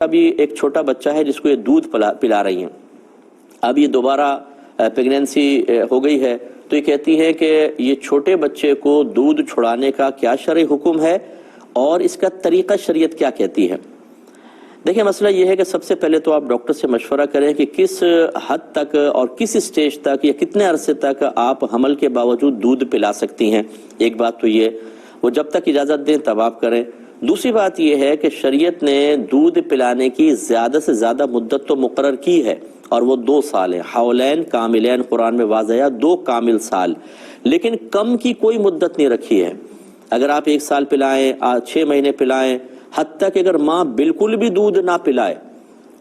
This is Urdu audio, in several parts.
ابھی ایک چھوٹا بچہ ہے جس کو یہ دودھ پلا رہی ہیں، اب یہ دوبارہ پیگنینسی ہو گئی ہے، تو یہ کہتی ہیں کہ یہ چھوٹے بچے کو دودھ چھڑانے کا کیا شرعی حکم ہے اور اس کا طریقہ شریعت کیا کہتی ہے؟ دیکھیں، مسئلہ یہ ہے کہ سب سے پہلے تو آپ ڈاکٹر سے مشورہ کریں کہ کس حد تک اور کس اسٹیج تک یا کتنے عرصے تک آپ حمل کے باوجود دودھ پلا سکتی ہیں۔ ایک بات تو یہ، وہ جب تک اجازت دیں تب آپ کریں۔ دوسری بات یہ ہے کہ شریعت نے دودھ پلانے کی زیادہ سے زیادہ مدت تو مقرر کی ہے، اور وہ 2 سال ہے، حولین کاملین قرآن میں واضح ہے، 2 کامل سال، لیکن کم کی کوئی مدت نہیں رکھی ہے۔ اگر آپ 1 سال پلائیں، 6 مہینے پلائیں، حتیٰ کہ اگر ماں بالکل بھی دودھ نہ پلائے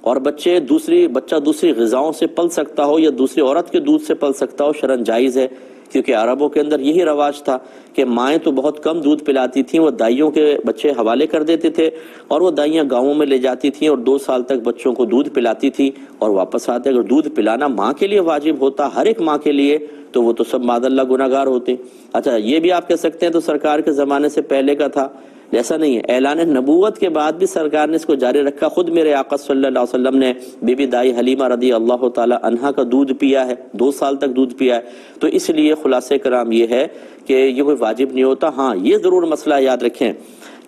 اور بچہ دوسری غذاؤں سے پل سکتا ہو یا دوسری عورت کے دودھ سے پل سکتا ہو، شرعاً جائز ہے، کیونکہ عربوں کے اندر یہی رواج تھا کہ مائیں تو بہت کم دودھ پلاتی تھیں، وہ دائیوں کے بچے حوالے کر دیتے تھے اور وہ دائیاں گاؤں میں لے جاتی تھیں اور 2 سال تک بچوں کو دودھ پلاتی تھی اور واپس آتے۔ اگر دودھ پلانا ماں کے لیے واجب ہوتا، ہر ایک ماں کے لیے، تو وہ تو سب معاذ اللہ گناہگار ہوتے۔ اچھا، یہ بھی آپ کہہ سکتے ہیں تو سرکار کے زمانے سے پہلے کا تھا، ایسا نہیں ہے، اعلان نبوت کے بعد بھی سرکار نے اس کو جاری رکھا۔ خود میرے آقا صلی اللہ علیہ وسلم نے بی بی دائی حلیمہ رضی اللہ تعالی عنہا کا دودھ پیا ہے، 2 سال تک دودھ پیا ہے۔ تو اس لیے خلاصہ کرام یہ ہے کہ یہ کوئی واجب نہیں ہوتا۔ ہاں، یہ ضرور مسئلہ یاد رکھیں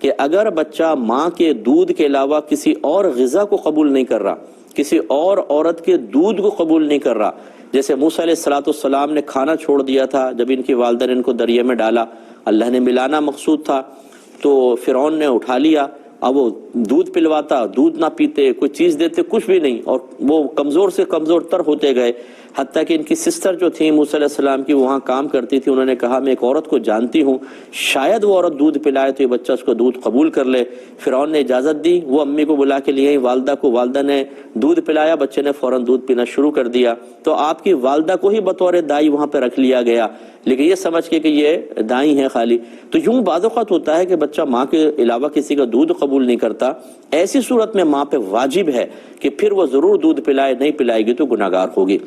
کہ اگر بچہ ماں کے دودھ کے علاوہ کسی اور غذا کو قبول نہیں کر رہا، کسی اور عورت کے دودھ کو قبول نہیں کر رہا، جیسے موسیٰ علیہ السلام نے کھانا چھوڑ دیا تھا جب ان کی والدہ نے ان کو دریا میں ڈالا، اللہ نے ملانا مقصود تھا، تو فرعون نے اٹھا لیا، اب وہ دودھ پلواتا، دودھ نہ پیتے، کوئی چیز دیتے، کچھ بھی نہیں، اور وہ کمزور سے کمزور تر ہوتے گئے، حتیٰ کہ ان کی سسٹر جو تھیں موسیٰ علیہ السلام کی، وہاں کام کرتی تھی، انہوں نے کہا میں ایک عورت کو جانتی ہوں، شاید وہ عورت دودھ پلائے تو یہ بچہ اس کو دودھ قبول کر لے۔ فرعون نے اجازت دی، وہ امی کو بلا کے لیے والدہ کو، والدہ نے دودھ پلایا، بچے نے فوراً دودھ پینا شروع کر دیا، تو آپ کی والدہ کو ہی بطور دائی وہاں پہ رکھ لیا گیا، لیکن یہ سمجھ کے کہ یہ دائی ہیں خالی۔ تو یوں بعض اوقات ہوتا ہے کہ بچہ ماں کے علاوہ کسی کا دودھ قبول نہیں کرتا، ایسی صورت میں ماں پہ واجب ہے کہ پھر وہ ضرور دودھ پلائے، نہیں پلائے گی تو گناہگار ہوگی۔